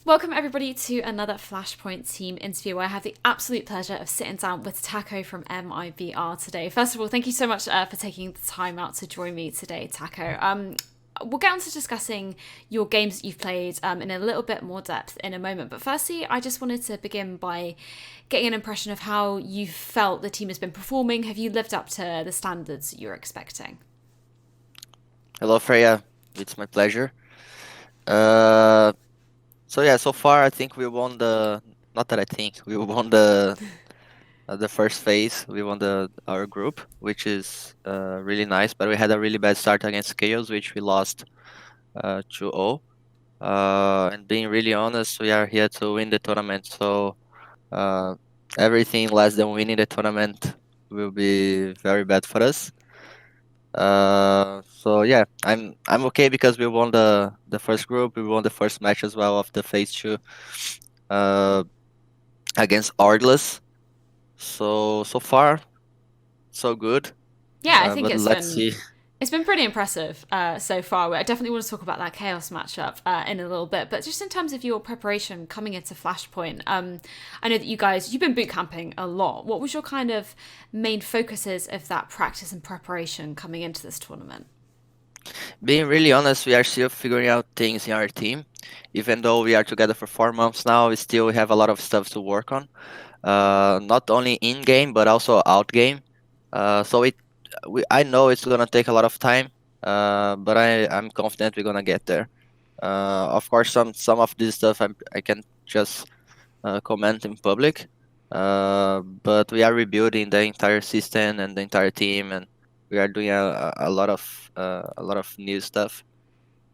Welcome everybody to another Flashpoint team interview where I have the absolute pleasure of sitting down with Taco from MIBR today. First of all, thank you so much for taking the time out to join me today, Taco. We'll get on to discussing your games that you've played in a little bit more depth in a moment. But firstly, I just wanted to begin by getting an impression of how you felt the team has been performing. Have you lived up to the standards you were expecting? Hello, Freya. It's my pleasure. Uh, so yeah, so far I think we won the. Not that I think we won the first phase. We won the our group, which is really nice. But we had a really bad start against Chaos, which we lost 2-0. And being really honest, we are here to win the tournament. So uh, everything less than winning the tournament will be very bad for us. So yeah, I'm okay because we won the first group. We won the first match as well of the phase two, uh, against Orgless. So far so good. Yeah, I think But it's let's been see. it's been pretty impressive so far. I definitely want to talk about that chaos matchup in a little bit, but just in terms of your preparation coming into Flashpoint, I know that you've been boot camping a lot. What was your kind of main focuses of that practice and preparation coming into this tournament? Being really honest, we are still figuring out things in our team. Even though we are together for 4 months now, we still have a lot of stuff to work on. Not only in game but also out game. So I know it's gonna take a lot of time. But I'm confident we're gonna get there. Of course, some of this stuff I can just comment in public. But we are rebuilding the entire system and the entire team, and we are doing a lot of new stuff.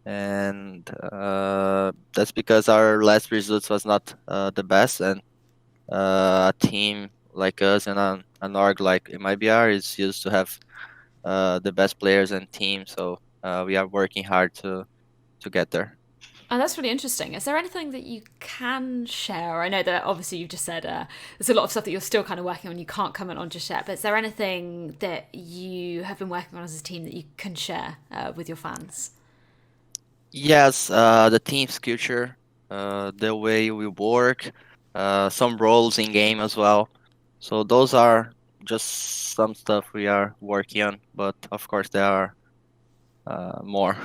And that's because our last results was not the best, and a team like us and an org like MIBR is used to have the best players and team. So we are working hard to get there. Oh, that's really interesting. Is there anything that you can share? I know that obviously you've just said there's a lot of stuff that you're still kind of working on. You can't comment on just yet. But is there anything that you have been working on as a team that you can share with your fans? Yes, the team's culture, the way we work, some roles in game as well. So those are just some stuff we are working on, but of course there are more.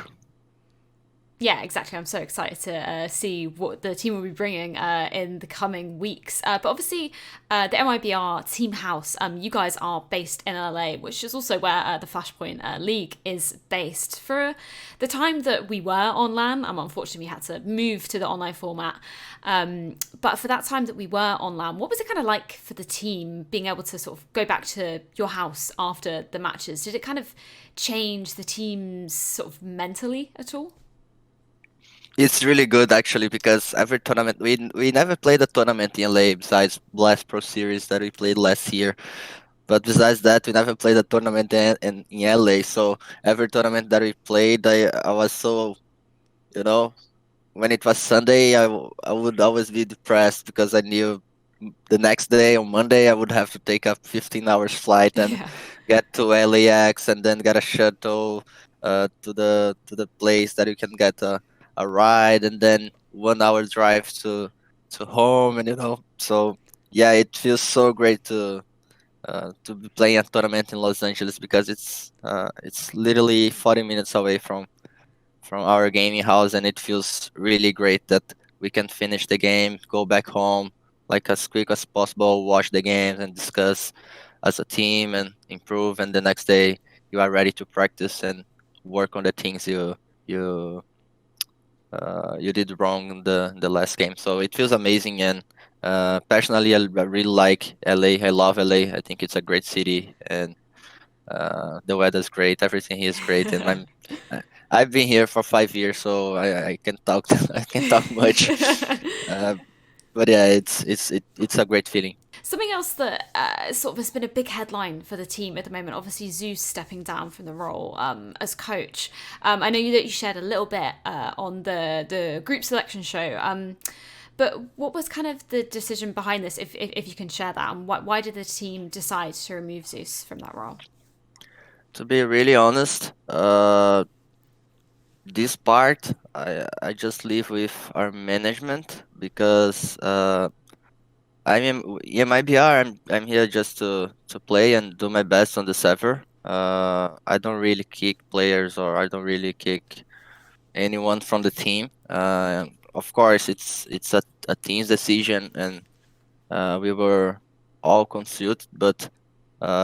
Yeah, exactly. I'm so excited to see what the team will be bringing in the coming weeks. But obviously, the MIBR team house, you guys are based in LA, which is also where the Flashpoint League is based. For the time that we were on LAN, unfortunately, we had to move to the online format. But for that time that we were on LAN, what was it kind of like for the team being able to sort of go back to your house after the matches? Did it kind of change the teams sort of mentally at all? It's really good actually because every tournament we never played a tournament in LA besides Blast Pro Series that we played last year. But besides that, we never played a tournament in LA. So every tournament that we played, I was so, you know, when it was Sunday, I would always be depressed because I knew the next day on Monday I would have to take a 15 hours flight and Yeah. get to LAX and then get a shuttle to the place that you can get a ride and then 1 hour drive to home, and so yeah, it feels so great to be playing a tournament in Los Angeles because it's literally 40 minutes away from our gaming house, and it feels really great that we can finish the game, go back home like as quick as possible, watch the games and discuss as a team and improve. And the next day, you are ready to practice and work on the things you you did wrong in the last game. So it feels amazing, and personally, I really like LA. I love LA. I think it's a great city, and the weather's great. Everything here is great, and I've been here for 5 years, so I can talk. I can talk much. Uh, but yeah, it's a great feeling. Something else that sort of has been a big headline for the team at the moment, obviously Zeus stepping down from the role as coach. I know that you shared a little bit on the group selection show, but what was kind of the decision behind this, if you can share that, and why did the team decide to remove Zeus from that role? To be really honest, this part, I just leave with our management because I'm in MIBR. I'm here just to play and do my best on the server. I don't really kick players or I don't really kick anyone from the team. Of course, it's a team's decision, and we were all consulted, but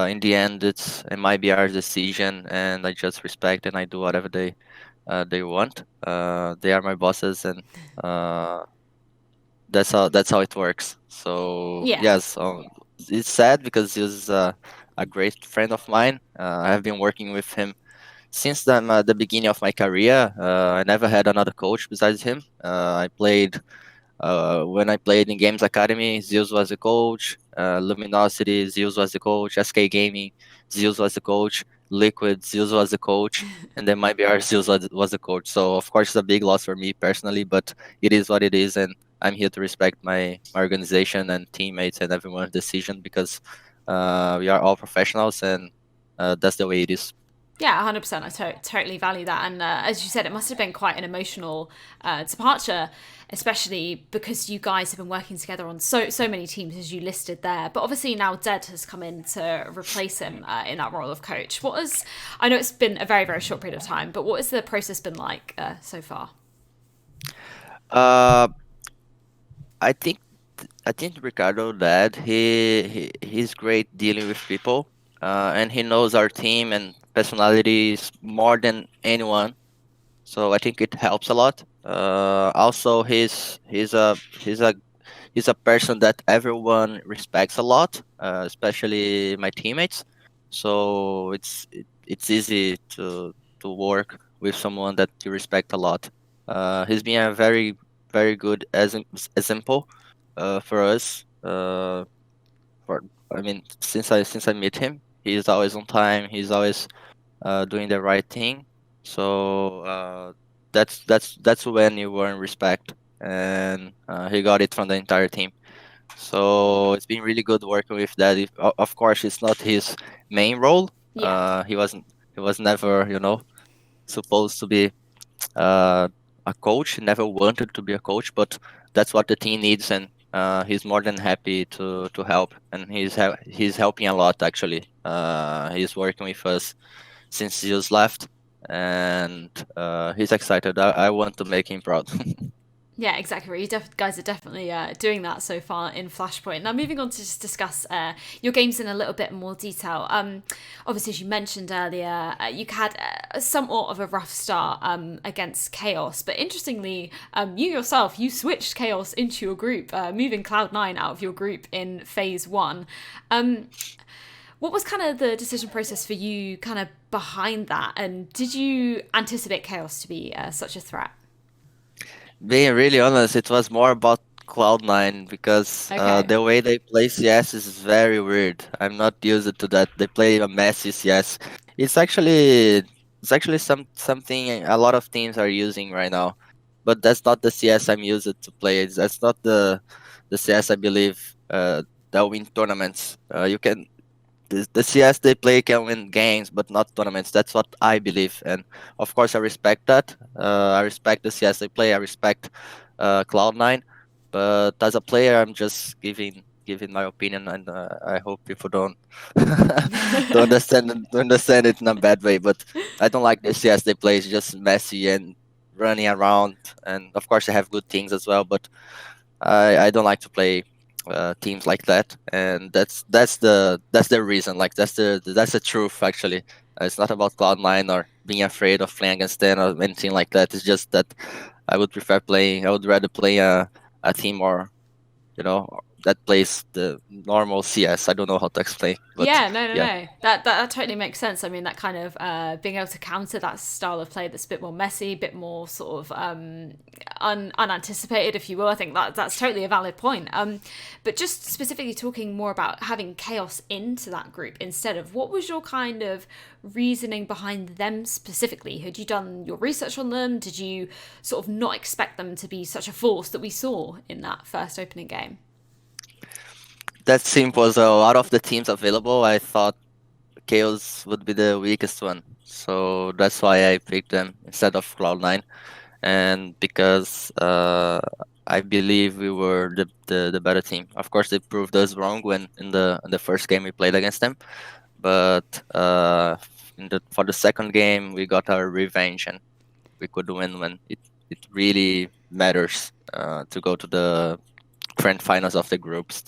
in the end, it's MIBR's decision, and I just respect and I do whatever they want. They are my bosses, and uh, that's how it works. So Yeah. yes, it's sad because he's a great friend of mine. I have been working with him since the beginning of my career. I never had another coach besides him. I played when I played in Games Academy, Zeus was the coach. Luminosity, Zeus was the coach. SK Gaming, Zeus was the coach. Liquid, Zeus was the coach. And then MyBR, Zeus was the coach. So, of course, it's a big loss for me personally, but it is what it is. And I'm here to respect my organization and teammates and everyone's decision because we are all professionals and that's the way it is. Yeah, 100%. I totally value that. And as you said, it must have been quite an emotional departure, especially because you guys have been working together on so many teams, as you listed there. But obviously now Zed has come in to replace him in that role of coach. I know it's been a very, very short period of time, but what has the process been like so far? Uh, I think I think Ricardo that he's great dealing with people, and he knows our team and personalities more than anyone. So I think it helps a lot. Also, he's a person that everyone respects a lot, especially my teammates. So it's easy to work with someone that you respect a lot. He's been a very good example for us. For I mean, since I met him, he's always on time. He's always doing the right thing. So that's when you earn respect, and he got it from the entire team. So it's been really good working with that. Of course, it's not his main role. Yeah. He was never supposed to be uh, a coach. He never wanted to be a coach, but that's what the team needs, and he's more than happy to help, and he's helping a lot actually. He's working with us since he's left, and he's excited. I want to make him proud. Yeah, exactly. You guys are definitely doing that so far in Flashpoint. Now, moving on to just discuss your games in a little bit more detail. Obviously, as you mentioned earlier, you had somewhat of a rough start against Chaos, but interestingly, you yourself, you switched Chaos into your group, moving Cloud9 out of your group in Phase 1. What was kind of the decision process for you kind of behind that? And did you anticipate Chaos to be such a threat? Being really honest, it was more about Cloud9 because Okay. the way they play CS is very weird. I'm not used to that. They play a messy CS. It's actually something a lot of teams are using right now, but that's not the CS I'm used to play. That's not the CS I believe that win tournaments. You can the CS they play can win games, but not tournaments. That's what I believe, and of course I respect that. I respect the CS they play. I respect Cloud9, but as a player, I'm just giving my opinion, and I hope people don't don't understand it in a bad way. But I don't like the CS they play. It's just messy and running around, and of course they have good things as well, but I don't like to play teams like that, and that's the reason. Like that's the truth actually. It's not about Cloud9 or being afraid of playing against them or anything like that. It's just that I would prefer playing. I would rather play a team or that plays the normal CS. I don't know how to explain, but Yeah, no, no, yeah. no. That totally makes sense. I mean, that kind of being able to counter that style of play that's a bit more messy, a bit more sort of unanticipated, if you will. I think that's totally a valid point. But just specifically talking more about having chaos into that group instead of what was your kind of reasoning behind them specifically? Had you done your research on them? Did you sort of not expect them to be such a force that we saw in that first opening game? That team was out of the teams available. I thought Chaos would be the weakest one. So that's why I picked them instead of Cloud9. And because I believe we were the better team. Of course, they proved us wrong when in the first game we played against them. But for the second game, we got our revenge and we could win when it really matters to go to the grand finals of the groups.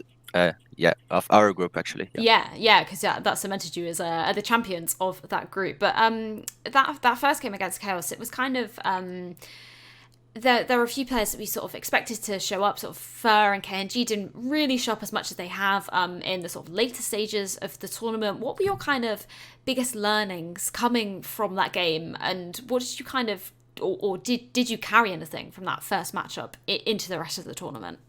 Yeah, of our group actually. Yeah. Yeah, because that cemented you as the champions of that group. But that first game against Chaos, it was kind of there were a few players that we sort of expected to show up. Sort of Fur and Gen.G didn't really show up as much as they have in the sort of later stages of the tournament. What were your kind of biggest learnings coming from that game, and what did you kind of or did you carry anything from that first matchup into the rest of the tournament?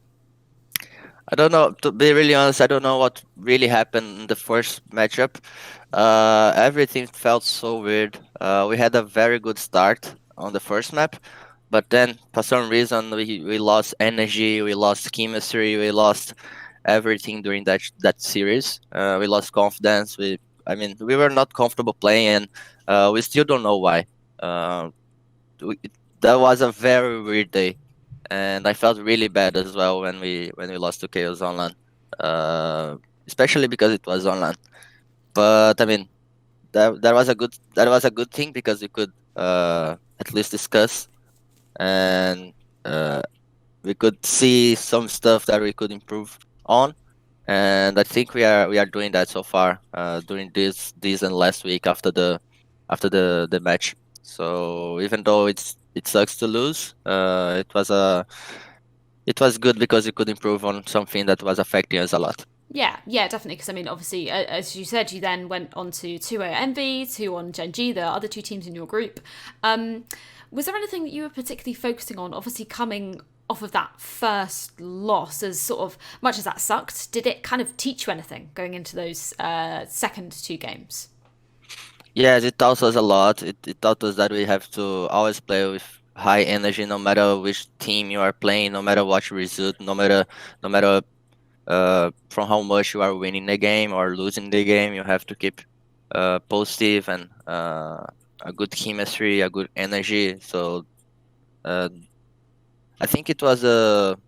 I don't know. To be really honest, I don't know what really happened in the first matchup. Everything felt so weird. We had a very good start on the first map, but then for some reason we lost energy, we lost chemistry, we lost everything during that series. We lost confidence. I mean, we were not comfortable playing, and we still don't know why. Uh, we, that was a very weird day, and I felt really bad as well when we lost to Chaos Online, uh, especially because it was online. But I mean, that was a good thing because we could at least discuss and uh, we could see some stuff that we could improve on, and I think we are doing that so far during this and last week after the match. So even though it sucks to lose, it was good because we could improve on something that was affecting us a lot. Yeah, definitely. Because I mean, obviously, as you said, you then went on to 2 Envy, 2 on Gen.G, the other two teams in your group. Um, was there anything that you were particularly focusing on? Obviously, coming off of that first loss, as sort of much as that sucked, did it kind of teach you anything going into those second two games? Yes, it taught us a lot. It taught us that we have to always play with high energy, no matter which team you are playing, no matter what result, no matter from how much you are winning the game or losing the game. You have to keep positive and a good chemistry, a good energy. So uh, I think it was the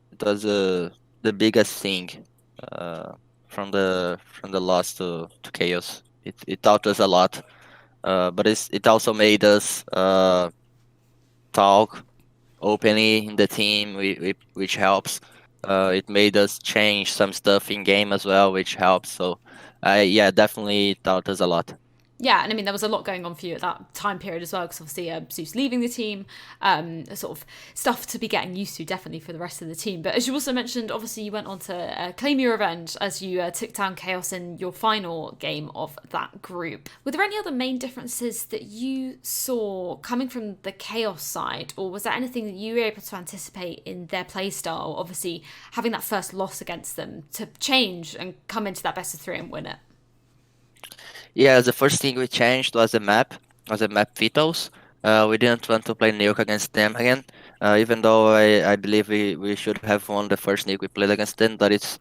biggest thing uh, from the loss to chaos. It taught us a lot, but it also made us talk openly in the team, which helps. It made us change some stuff in game as well, which helps. So, yeah, definitely taught us a lot. Yeah, and I mean, there was a lot going on for you at that time period as well, because obviously Zeus leaving the team, sort of stuff to be getting used to, definitely for the rest of the team. But as you also mentioned, obviously you went on to claim your revenge as you took down Chaos in your final game of that group. Were there any other main differences that you saw coming from the Chaos side, or was there anything that you were able to anticipate in their playstyle? Obviously, having that first loss against them to change and come into that best of three and win it. Yeah, the first thing we changed was the map vitals. We didn't want to play nuke against them again, even though I believe we should have won the first nuke we played against them, but it's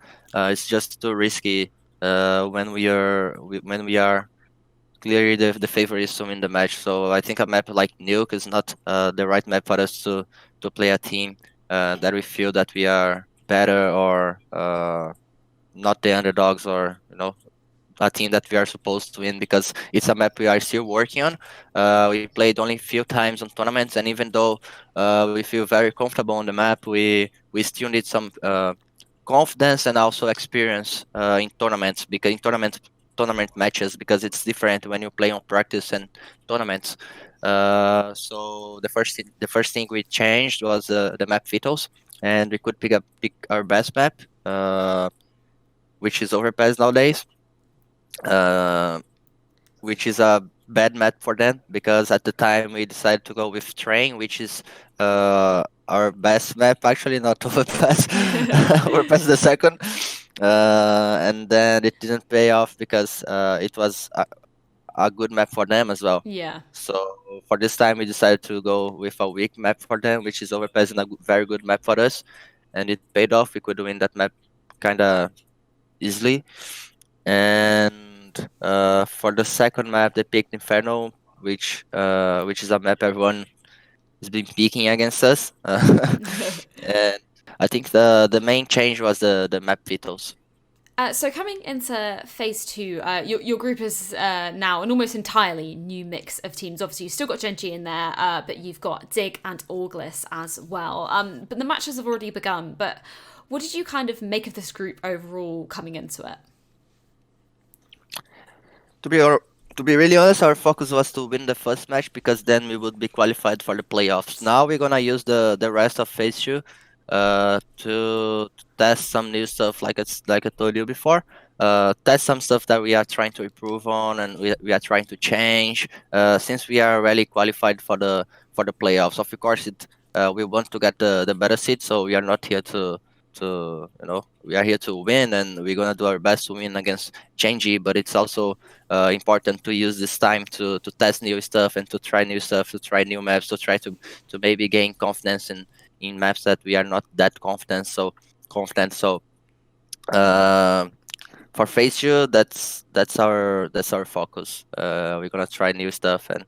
just too risky when we are clearly the favoritism in the match. So I think a map like Nuke is not the right map for us to play a team that we feel that we are better or not the underdogs or a team that we are supposed to win, because it's a map we are still working on. We played only a few times on tournaments, and even though we feel very comfortable on the map, we still need some confidence and also experience in tournaments, because in tournament matches, because it's different when you play on practice and tournaments. So the first thing we changed was the map vitals, and we could pick our best map, which is overpass nowadays, uh, which is a bad map for them, because at the time we decided to go with train, which is our best map actually, not overpass. Overpass the second, and then it didn't pay off because it was a good map for them as well. Yeah. So for this time we decided to go with a weak map for them, which is overpass, and a very good map for us, and it paid off. We could win that map kind of easily. And And for the second map, they picked Inferno, which is a map everyone has been picking against us. And I think the main change was the map vitals. So coming into phase two, your group is now an almost entirely new mix of teams. Obviously, you've still got Gen.G in there, but you've got Dig and Orgless as well. But the matches have already begun. But what did you kind of make of this group overall coming into it? To be or to be really honest, our focus was to win the first match because then we would be qualified for the playoffs. Now we're gonna use the rest of phase two, to test some new stuff like I told you before. Test some stuff that we are trying to improve on and we are trying to change. Since we are already qualified for the playoffs, of course we want to get the better seat, so we are not here to we are here to win and we're gonna do our best to win against Gen.G, but it's also important to use this time to test new stuff and to try new stuff, to try new maps, to try to maybe gain confidence in maps that we are not that confident. So uh, for phase two, that's our focus. We're gonna try new stuff, and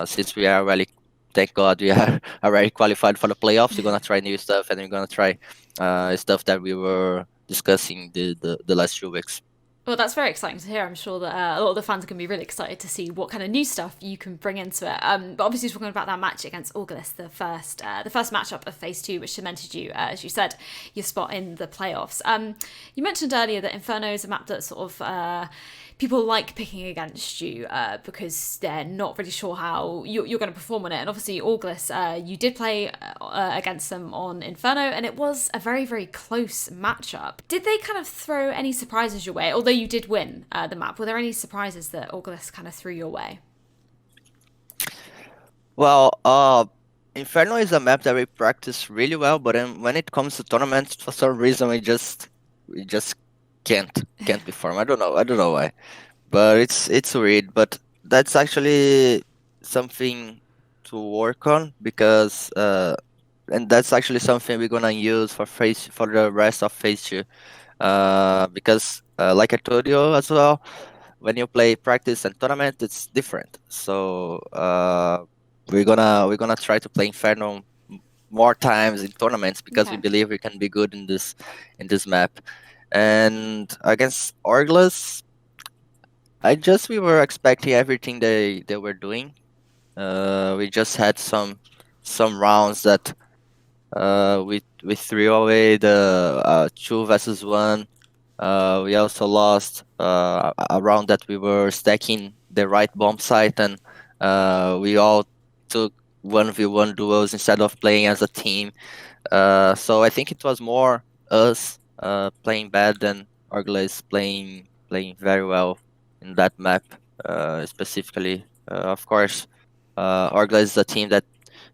since we are really, thank God, we are already qualified for the playoffs. We're gonna try new stuff, and we're gonna try stuff that we were discussing the last few weeks. Well, that's very exciting to hear. I'm sure that a lot of the fans are going to be really excited to see what kind of new stuff you can bring into it. But obviously, talking about that match against Orgless, the first matchup of phase two, which cemented you, as you said, your spot in the playoffs. You mentioned earlier that Inferno is a map that sort of people like picking against you because they're not really sure how you're going to perform on it. And obviously, Orgless, you did play against them on Inferno, and it was a very, very close matchup. Did they kind of throw any surprises your way? Although you did win the map, were there any surprises that Orgless kind of threw your way? Well, Inferno is a map that we practice really well, but then when it comes to tournaments, for some reason we just can't perform. I don't know why, but it's weird. But that's actually something to work on because and that's actually something we're gonna use for the rest of phase two. Because like I told you as well, when you play practice and tournament, it's different. So we're gonna try to play Inferno more times in tournaments because we Okay. believe we can be good in this map. And against Orgless, we were expecting everything they were doing. We just had some rounds that we threw away the 2 versus 1. We also lost a round that we were stacking the right bomb site, and we all took 1v1 duels instead of playing as a team. So I think it was more us playing bad than Orglaze playing very well in that map specifically. Of course, Orglaze is a team that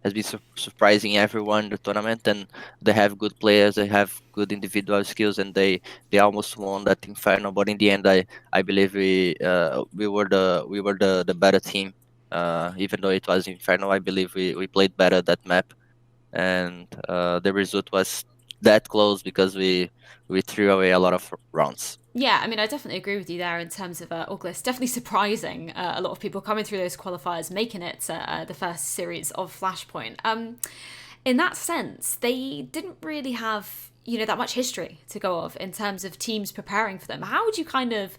has been surprising everyone in the tournament, and they have good players, they have good individual skills, and they almost won that Inferno. But in the end, I believe we were the better team. Even though it was Inferno, I believe we played better that map, and the result was that close because we threw away a lot of rounds. Yeah, I mean, I definitely agree with you there in terms of Orgless. Definitely surprising a lot of people coming through those qualifiers, making it the first series of Flashpoint. In that sense, they didn't really have, that much history to go off in terms of teams preparing for them. How would you kind of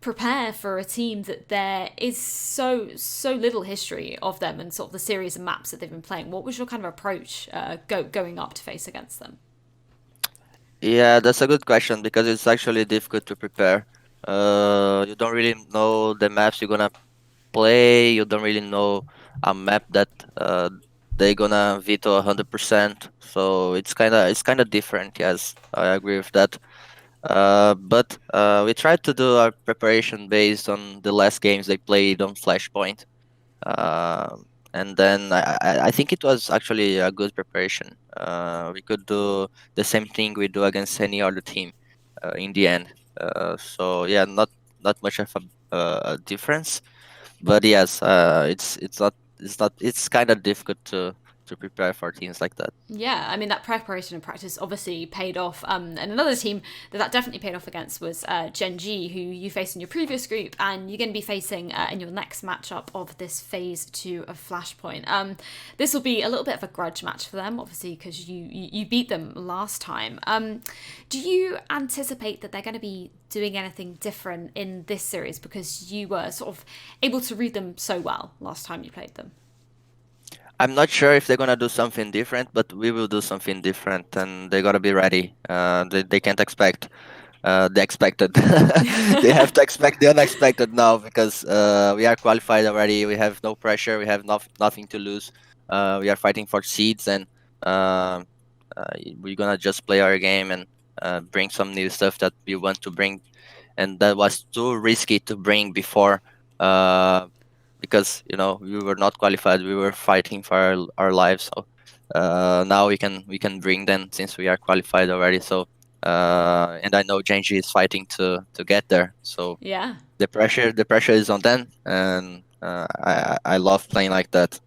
prepare for a team that there is so little history of them and sort of the series of maps that they've been playing? What was your kind of approach going up to face against them? Yeah, that's a good question because it's actually difficult to prepare. You don't really know the maps you're gonna play. You don't really know a map that they're gonna veto 100%. So it's kind of different. Yes, I agree with that. But we tried to do our preparation based on the last games they played on Flashpoint. And then I think it was actually a good preparation. We could do the same thing we do against any other team in the end. So yeah, not much of a difference, but yes, it's kind of difficult prepare for teams like that. Yeah, I mean that preparation and practice obviously paid off. And another team that definitely paid off against was Gen.G, who you faced in your previous group, and you're going to be facing in your next matchup of this phase 2 of Flashpoint. This will be a little bit of a grudge match for them, obviously, because you beat them last time. Do you anticipate that they're going to be doing anything different in this series because you were sort of able to read them so well last time you played them? I'm not sure if they're gonna do something different, but we will do something different, and they gotta be ready. They can't expect the expected. They have to expect the unexpected now because we are qualified already. We have no pressure. We have nothing to lose. We are fighting for seeds, and uh, we're gonna just play our game and bring some new stuff that we want to bring, and that was too risky to bring before. Because we were not qualified, we were fighting for our lives. So now we can bring them since we are qualified already. So and I know Gen.G is fighting to get there. So Yeah. the pressure is on them, and I love playing like that.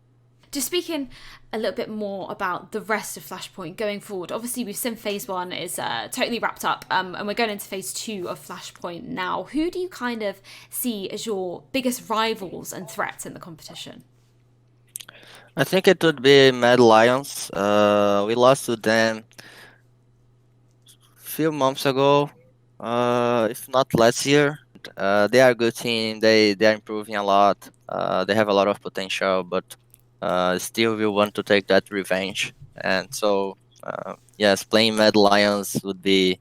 Just speaking a little bit more about the rest of Flashpoint going forward. Obviously, we've seen phase 1 is totally wrapped up, and we're going into phase 2 of Flashpoint now. Who do you kind of see as your biggest rivals and threats in the competition? I think it would be Mad Lions. We lost to them few months ago, if not last year. They are a good team. They are improving a lot. They have a lot of potential, but still we want to take that revenge. And so yes, playing Mad Lions would be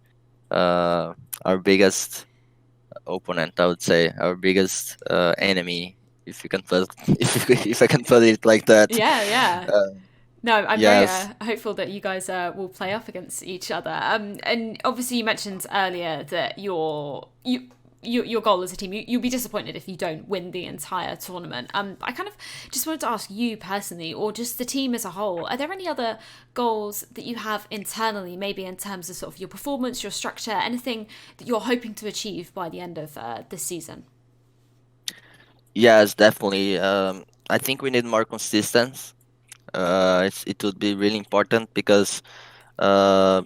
our biggest opponent. I would say our biggest enemy, if you can put if I can put it like that. Yeah, yeah. Uh, No, I'm very yes. hopeful that you guys will play up against each other. And obviously, you mentioned earlier that your goal as a team, you'll be disappointed if you don't win the entire tournament. I kind of just wanted to ask you personally, or just the team as a whole, are there any other goals that you have internally, maybe in terms of sort of your performance, your structure, anything that you're hoping to achieve by the end of this season? Yes, definitely. I think we need more consistency. It would be really important because uh,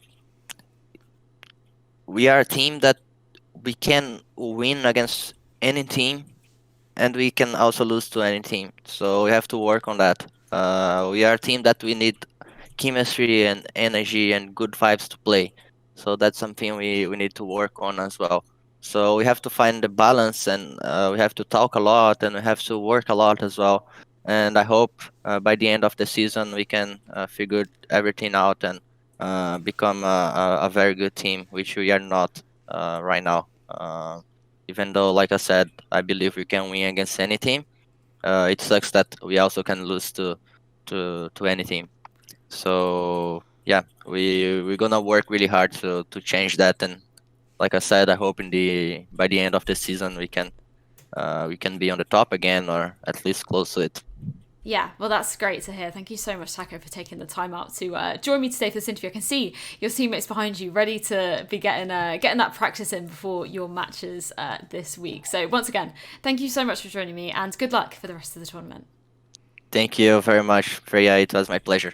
we are a team that we can win against any team, and we can also lose to any team. So we have to work on that. We are a team that we need chemistry and energy and good vibes to play. So that's something we need to work on as well. So we have to find the balance, and we have to talk a lot, and we have to work a lot as well. And I hope by the end of the season we can figure everything out and become a very good team, which we are not right now. Even though, like I said, I believe we can win against any team. It sucks that we also can lose to any team. So yeah, we're gonna work really hard to change that. And like I said, I hope by the end of the season we can be on the top again, or at least close to it. Yeah, well, that's great to hear. Thank you so much, Taco, for taking the time out to join me today for this interview. I can see your teammates behind you, ready to be getting that practice in before your matches this week. So once again, thank you so much for joining me, and good luck for the rest of the tournament. Thank you very much, Freya. It was my pleasure.